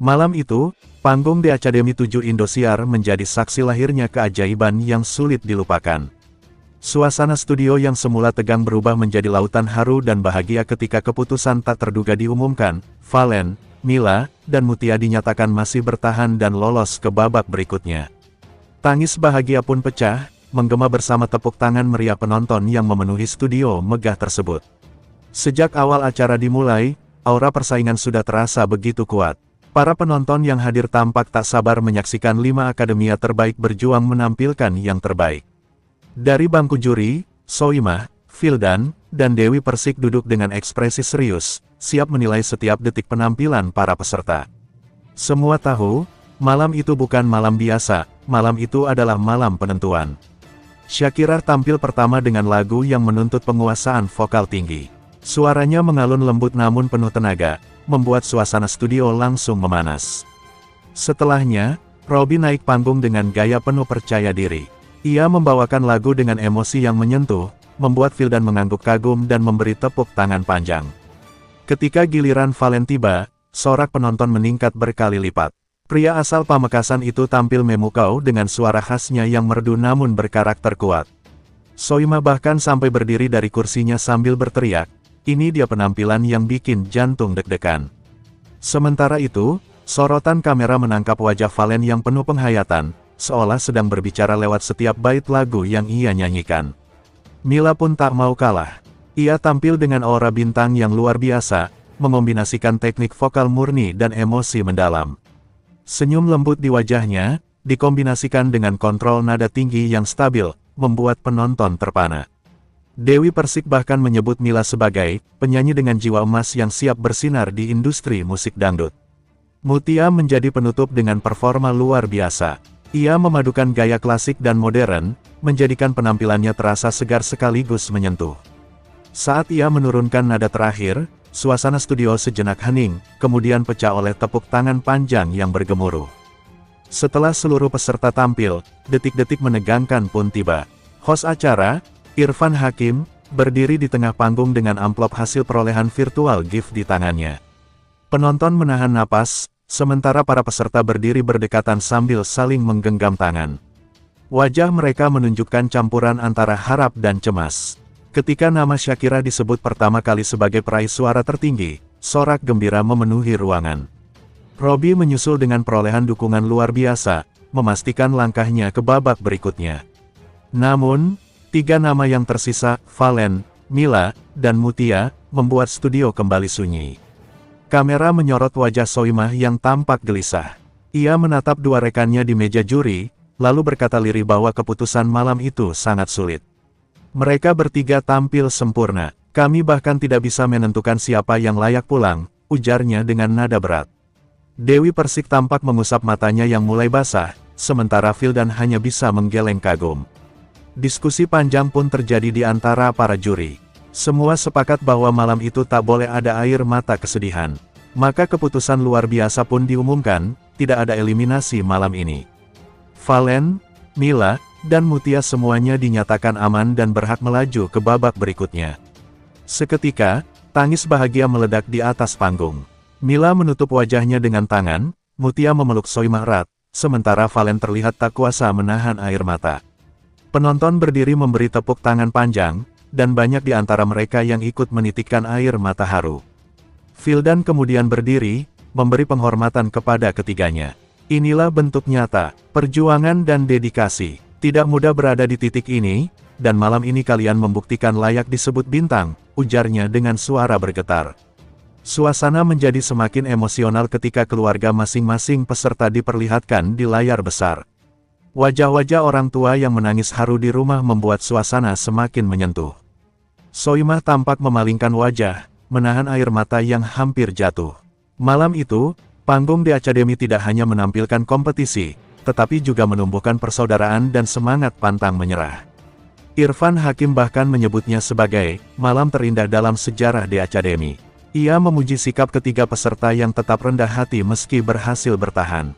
Malam itu, panggung di Akademi 7 Indosiar menjadi saksi lahirnya keajaiban yang sulit dilupakan. Suasana studio yang semula tegang berubah menjadi lautan haru dan bahagia ketika keputusan tak terduga diumumkan. Valen, Mila, dan Mutia dinyatakan masih bertahan dan lolos ke babak berikutnya. Tangis bahagia pun pecah, menggema bersama tepuk tangan meriah penonton yang memenuhi studio megah tersebut. Sejak awal acara dimulai, aura persaingan sudah terasa begitu kuat. Para penonton yang hadir tampak tak sabar menyaksikan 5 akademia terbaik berjuang menampilkan yang terbaik. Dari bangku juri, Soimah, Vildan, dan Dewi Persik duduk dengan ekspresi serius, siap menilai setiap detik penampilan para peserta. Semua tahu, malam itu bukan malam biasa, malam itu adalah malam penentuan. Shakira tampil pertama dengan lagu yang menuntut penguasaan vokal tinggi. Suaranya mengalun lembut namun penuh tenaga, membuat suasana studio langsung memanas. Setelahnya, Robby naik panggung dengan gaya penuh percaya diri. Ia membawakan lagu dengan emosi yang menyentuh, membuat Vildan mengangguk kagum dan memberi tepuk tangan panjang. Ketika giliran Valen tiba, sorak penonton meningkat berkali lipat. Pria asal Pamekasan itu tampil memukau dengan suara khasnya yang merdu namun berkarakter kuat. Soimah bahkan sampai berdiri dari kursinya sambil berteriak, "Ini dia penampilan yang bikin jantung deg-degan." Sementara itu, sorotan kamera menangkap wajah Valen yang penuh penghayatan, seolah sedang berbicara lewat setiap bait lagu yang ia nyanyikan. Mila pun tak mau kalah. Ia tampil dengan aura bintang yang luar biasa, mengombinasikan teknik vokal murni dan emosi mendalam. Senyum lembut di wajahnya, dikombinasikan dengan kontrol nada tinggi yang stabil, membuat penonton terpana. Dewi Persik bahkan menyebut Mila sebagai penyanyi dengan jiwa emas yang siap bersinar di industri musik dangdut. Mutia menjadi penutup dengan performa luar biasa. Ia memadukan gaya klasik dan modern, menjadikan penampilannya terasa segar sekaligus menyentuh. Saat ia menurunkan nada terakhir, suasana studio sejenak hening, kemudian pecah oleh tepuk tangan panjang yang bergemuruh. Setelah seluruh peserta tampil, detik-detik menegangkan pun tiba. Host acara, Irfan Hakim, berdiri di tengah panggung dengan amplop hasil perolehan virtual gift di tangannya. Penonton menahan napas, sementara para peserta berdiri berdekatan sambil saling menggenggam tangan. Wajah mereka menunjukkan campuran antara harap dan cemas. Ketika nama Shakira disebut pertama kali sebagai peraih suara tertinggi, sorak gembira memenuhi ruangan. Robby menyusul dengan perolehan dukungan luar biasa, memastikan langkahnya ke babak berikutnya. Namun, 3 nama yang tersisa, Valen, Mila, dan Mutia, membuat studio kembali sunyi. Kamera menyorot wajah Soimah yang tampak gelisah. Ia menatap 2 rekannya di meja juri, lalu berkata lirih bahwa keputusan malam itu sangat sulit. Mereka bertiga tampil sempurna. Kami bahkan tidak bisa menentukan siapa yang layak pulang, ujarnya dengan nada berat. Dewi Persik tampak mengusap matanya yang mulai basah, sementara Vildan hanya bisa menggeleng kagum. Diskusi panjang pun terjadi di antara para juri. Semua sepakat bahwa malam itu tak boleh ada air mata kesedihan. Maka keputusan luar biasa pun diumumkan, tidak ada eliminasi malam ini. Valen, Mila, dan Mutia semuanya dinyatakan aman dan berhak melaju ke babak berikutnya. Seketika, tangis bahagia meledak di atas panggung. Mila menutup wajahnya dengan tangan, Mutia memeluk Soimah erat, sementara Valen terlihat tak kuasa menahan air mata. Penonton berdiri memberi tepuk tangan panjang, dan banyak di antara mereka yang ikut menitikkan air mata haru. Vildan kemudian berdiri, memberi penghormatan kepada ketiganya. Inilah bentuk nyata, perjuangan dan dedikasi. Tidak mudah berada di titik ini, dan malam ini kalian membuktikan layak disebut bintang, ujarnya dengan suara bergetar. Suasana menjadi semakin emosional ketika keluarga masing-masing peserta diperlihatkan di layar besar. Wajah-wajah orang tua yang menangis haru di rumah membuat suasana semakin menyentuh. Soimah tampak memalingkan wajah, menahan air mata yang hampir jatuh. Malam itu, panggung di Akademi tidak hanya menampilkan kompetisi, tetapi juga menumbuhkan persaudaraan dan semangat pantang menyerah. Irfan Hakim bahkan menyebutnya sebagai malam terindah dalam sejarah di Akademi. Ia memuji sikap ketiga peserta yang tetap rendah hati meski berhasil bertahan.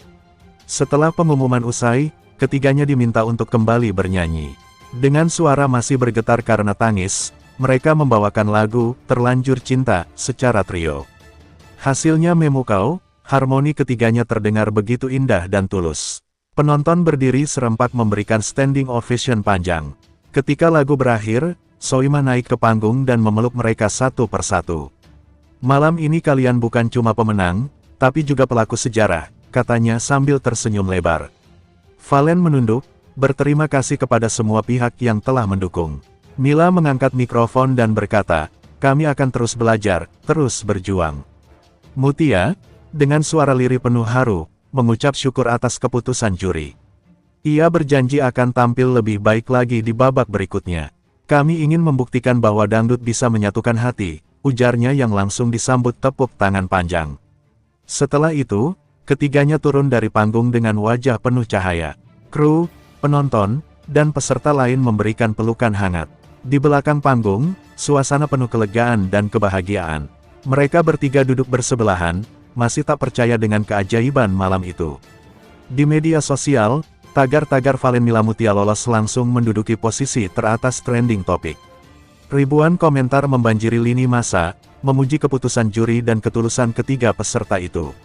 Setelah pengumuman usai, ketiganya diminta untuk kembali bernyanyi. Dengan suara masih bergetar karena tangis, mereka membawakan lagu "Terlanjur Cinta" secara trio. Hasilnya memukau, harmoni ketiganya terdengar begitu indah dan tulus. Penonton berdiri serempak memberikan standing ovation panjang. Ketika lagu berakhir, Soimah naik ke panggung dan memeluk mereka satu persatu. "Malam ini kalian bukan cuma pemenang, tapi juga pelaku sejarah," katanya sambil tersenyum lebar. Valen menunduk, berterima kasih kepada semua pihak yang telah mendukung. Mila mengangkat mikrofon dan berkata, "Kami akan terus belajar, terus berjuang." Mutia, dengan suara lirih penuh haru, mengucap syukur atas keputusan juri. Ia berjanji akan tampil lebih baik lagi di babak berikutnya. "Kami ingin membuktikan bahwa dangdut bisa menyatukan hati," ujarnya yang langsung disambut tepuk tangan panjang. Setelah itu, ketiganya turun dari panggung dengan wajah penuh cahaya. Kru, penonton, dan peserta lain memberikan pelukan hangat. Di belakang panggung, suasana penuh kelegaan dan kebahagiaan. Mereka bertiga duduk bersebelahan, masih tak percaya dengan keajaiban malam itu. Di media sosial, tagar-tagar Valen Mila Mutia lolos langsung menduduki posisi teratas trending topik. Ribuan komentar membanjiri lini massa, memuji keputusan juri dan ketulusan ketiga peserta itu.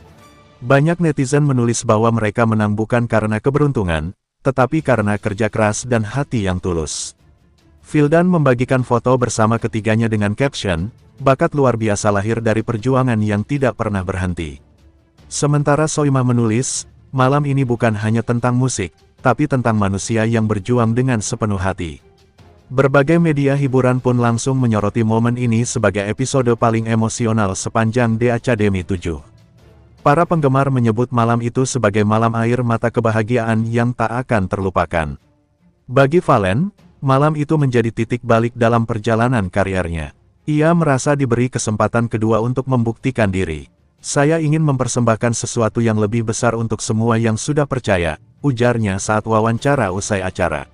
Banyak netizen menulis bahwa mereka menang bukan karena keberuntungan, tetapi karena kerja keras dan hati yang tulus. Vildan membagikan foto bersama ketiganya dengan caption, "Bakat luar biasa lahir dari perjuangan yang tidak pernah berhenti." Sementara Soimah menulis, "Malam ini bukan hanya tentang musik, tapi tentang manusia yang berjuang dengan sepenuh hati." Berbagai media hiburan pun langsung menyoroti momen ini sebagai episode paling emosional sepanjang The Academy 7. Para penggemar menyebut malam itu sebagai malam air mata kebahagiaan yang tak akan terlupakan. Bagi Valen, malam itu menjadi titik balik dalam perjalanan karirnya. Ia merasa diberi kesempatan kedua untuk membuktikan diri. "Saya ingin mempersembahkan sesuatu yang lebih besar untuk semua yang sudah percaya," ujarnya saat wawancara usai acara.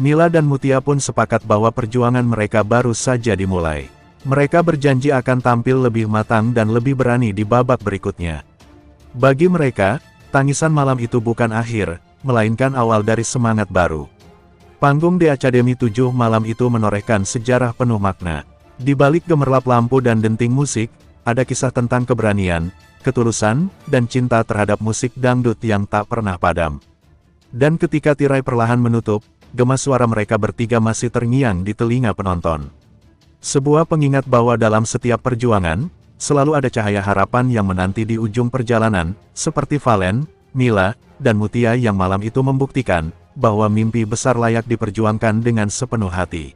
Mila dan Mutia pun sepakat bahwa perjuangan mereka baru saja dimulai. Mereka berjanji akan tampil lebih matang dan lebih berani di babak berikutnya. Bagi mereka, tangisan malam itu bukan akhir, melainkan awal dari semangat baru. Panggung The Academy 7 malam itu menorehkan sejarah penuh makna. Di balik gemerlap lampu dan denting musik, ada kisah tentang keberanian, ketulusan, dan cinta terhadap musik dangdut yang tak pernah padam. Dan ketika tirai perlahan menutup, gema suara mereka bertiga masih terngiang di telinga penonton. Sebuah pengingat bahwa dalam setiap perjuangan, selalu ada cahaya harapan yang menanti di ujung perjalanan, seperti Valen, Mila, dan Mutia yang malam itu membuktikan, bahwa mimpi besar layak diperjuangkan dengan sepenuh hati.